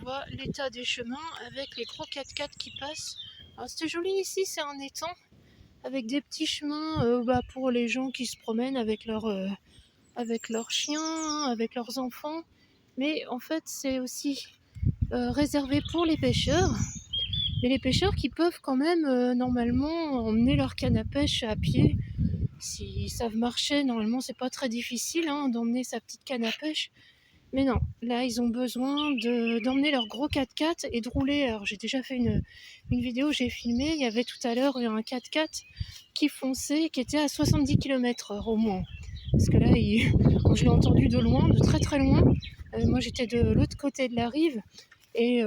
voit l'état des chemins avec les gros 4x4 qui passent. Alors c'était joli ici, c'est un étang avec des petits chemins pour les gens qui se promènent avec leurs chiens, avec leurs enfants. Mais en fait c'est aussi réservé pour les pêcheurs. Et les pêcheurs qui peuvent quand même normalement emmener leur canne à pêche à pied. S'ils savent marcher, normalement c'est pas très difficile d'emmener sa petite canne à pêche. Mais non, là ils ont besoin d'emmener leur gros 4x4 et de rouler. Alors j'ai déjà fait une vidéo, j'ai filmé, il y avait tout à l'heure un 4x4 qui fonçait, qui était à 70 km/h au moins. Parce que là, je l'ai entendu de loin, de très très loin. Moi j'étais de l'autre côté de la rive. Et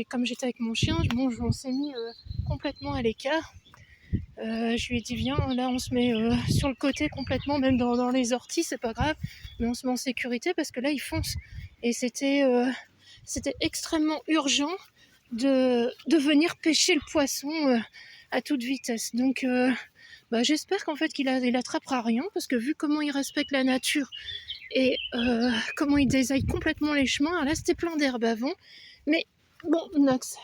comme j'étais avec mon chien, on s'est mis complètement à l'écart. Je lui ai dit viens, là on se met sur le côté complètement, même dans les orties, c'est pas grave, mais on se met en sécurité parce que là il fonce. Et c'était extrêmement urgent de venir pêcher le poisson à toute vitesse. Donc j'espère qu'en fait qu'il attrapera rien, parce que vu comment il respecte la nature et comment il désaille complètement les chemins, alors là c'était plein d'herbe avant, mais bon, Nox.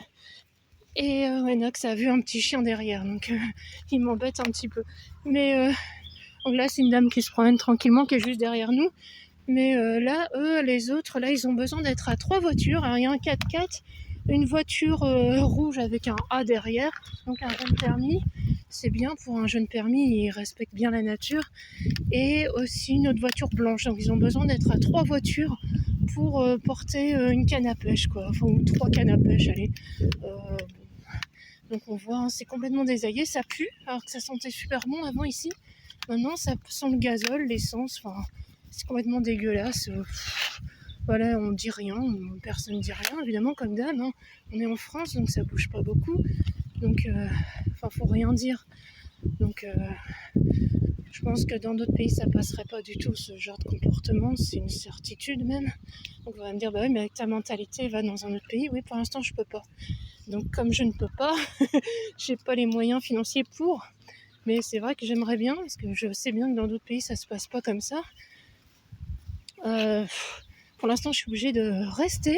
Et Nox a vu un petit chien derrière, donc il m'embête un petit peu. Mais donc là, c'est une dame qui se promène tranquillement, qui est juste derrière nous. Mais là, eux, les autres, là, ils ont besoin d'être à 3 voitures. Alors, il y a un 4x4, une voiture rouge avec un A derrière, donc un jeune permis. C'est bien pour un jeune permis, il respecte bien la nature. Et aussi une autre voiture blanche. Donc, ils ont besoin d'être à 3 voitures pour porter une canne à pêche, quoi. Enfin, 3 cannes à pêche, allez. Donc on voit, c'est complètement désaillé, ça pue, alors que ça sentait super bon avant ici. Maintenant ça sent le gazole, l'essence, enfin c'est complètement dégueulasse. Voilà, on dit rien, personne ne dit rien, évidemment comme d'hab. On est en France, donc ça bouge pas beaucoup. Donc faut rien dire. Donc je pense que dans d'autres pays ça passerait pas du tout ce genre de comportement, c'est une certitude même. Donc on va me dire bah oui mais avec ta mentalité va dans un autre pays. Oui, pour l'instant je peux pas. Donc comme je ne peux pas, j'ai pas les moyens financiers pour. Mais c'est vrai que j'aimerais bien, parce que je sais bien que dans d'autres pays ça se passe pas comme ça. Pour l'instant je suis obligée de rester.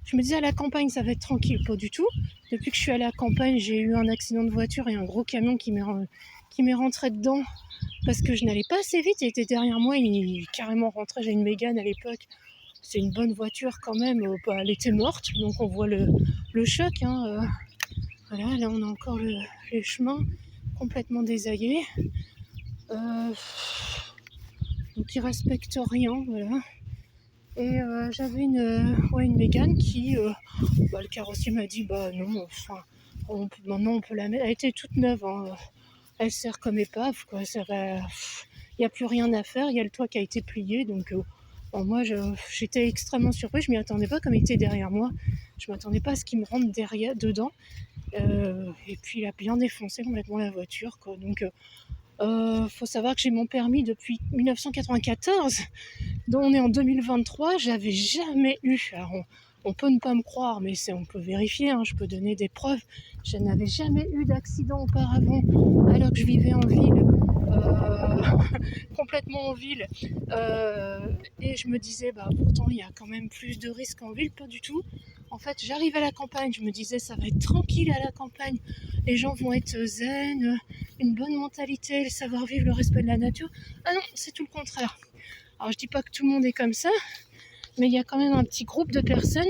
Je me disais à la campagne ça va être tranquille, pas du tout. Depuis que je suis à la campagne, j'ai eu un accident de voiture et un gros camion qui m'est rentré dedans parce que je n'allais pas assez vite. Il était derrière moi, il est carrément rentré. J'ai une Mégane à l'époque. C'est une bonne voiture quand même, elle était morte, donc on voit le choc. Voilà, là on a encore les chemins complètement désaillés. Donc ils respectent rien, voilà. Et j'avais une Mégane qui, le carrossier m'a dit non, enfin, maintenant on peut la mettre. Elle était toute neuve, elle sert comme épave, quoi. Ça va, il n'y a plus rien à faire. Il y a le toit qui a été plié, donc moi j'étais extrêmement surprise. Je m'y attendais pas, comme il était derrière moi. Je m'attendais pas à ce qu'il me rentre dedans. Et puis il a bien défoncé complètement la voiture, quoi. Donc faut savoir que j'ai mon permis depuis 1994, dont on est en 2023. J'avais jamais eu, alors on peut ne pas me croire, mais on peut vérifier, je peux donner des preuves. Je n'avais jamais eu d'accident auparavant, alors que je vivais en ville, complètement en ville. Et je me disais, pourtant il y a quand même plus de risques en ville, pas du tout. En fait, j'arrive à la campagne, je me disais, ça va être tranquille à la campagne. Les gens vont être zen, une bonne mentalité, le savoir-vivre, le respect de la nature. Ah non, c'est tout le contraire. Alors, je dis pas que tout le monde est comme ça, mais il y a quand même un petit groupe de personnes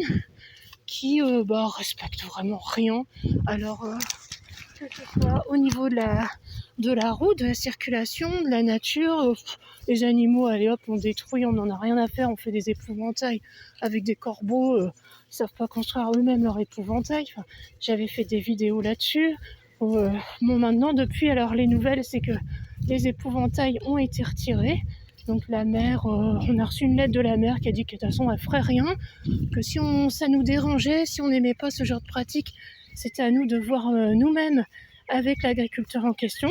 qui respectent vraiment rien. Alors, que ce soit au niveau de la route, de la circulation, de la nature, les animaux, allez hop, on détruit, on n'en a rien à faire, on fait des épouvantails avec des corbeaux, ils savent pas construire eux-mêmes leur épouvantail. Enfin, j'avais fait des vidéos là-dessus. Maintenant, depuis, alors les nouvelles, c'est que les épouvantails ont été retirés. Donc la mère, on a reçu une lettre de la mère qui a dit que de toute façon elle ferait rien, que si ça nous dérangeait, si on n'aimait pas ce genre de pratique, c'était à nous de voir nous-mêmes avec l'agriculteur en question.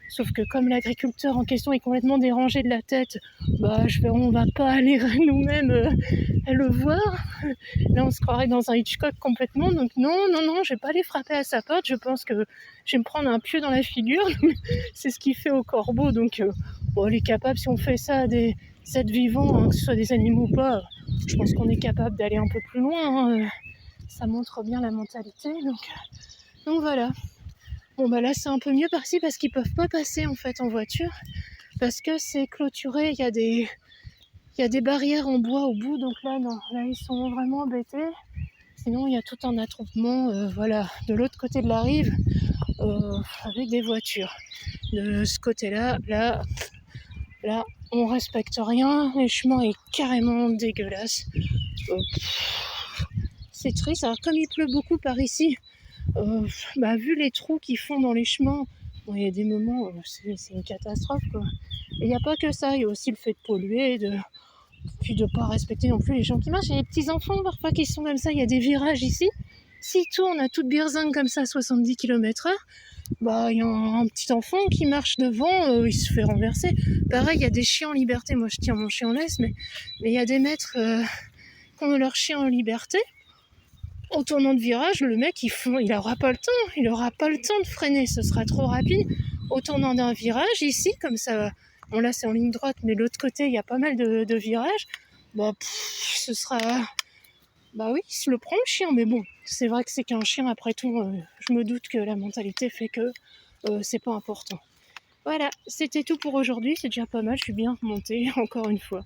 Sauf que comme l'agriculteur en question est complètement dérangé de la tête, on va pas aller nous-mêmes le voir. Là on se croirait dans un Hitchcock complètement. Donc non, je vais pas aller frapper à sa porte. Je pense que je vais me prendre un pieu dans la figure. C'est ce qu'il fait au corbeau. Donc il est capable, si on fait ça à des êtres vivants, que ce soit des animaux ou pas, je pense qu'on est capable d'aller un peu plus loin. ça montre bien la mentalité. Donc voilà. Bon bah là c'est un peu mieux par-ci parce qu'ils peuvent pas passer en fait en voiture parce que c'est clôturé, il y a des barrières en bois au bout, donc là non, là ils sont vraiment embêtés. Sinon il y a tout un attroupement voilà, de l'autre côté de la rive avec des voitures. De ce côté-là, là on respecte rien, le chemin est carrément dégueulasse. C'est triste, alors comme il pleut beaucoup par ici, vu les trous qu'ils font dans les chemins, bon, il y a des moments, c'est une catastrophe quoi. Et il n'y a pas que ça, il y a aussi le fait de polluer, puis de ne pas respecter non plus les gens qui marchent. Il y a des petits enfants parfois qui sont comme ça, il y a des virages ici. S'ils tournent à toute birzing comme ça à 70 km/h, il y a un petit enfant qui marche devant, il se fait renverser. Pareil, il y a des chiens en liberté, moi je tiens mon chien en laisse, mais il y a des maîtres qui ont leur chien en liberté. Au tournant de virage, le mec, il aura pas le temps de freiner, ce sera trop rapide. Au tournant d'un virage, ici, comme ça, bon là c'est en ligne droite, mais de l'autre côté, il y a pas mal de virages. Ce sera... oui, il se le prend le chien, mais bon, c'est vrai que c'est qu'un chien, après tout, je me doute que la mentalité fait que c'est pas important. Voilà, c'était tout pour aujourd'hui, c'est déjà pas mal, je suis bien remontée, encore une fois.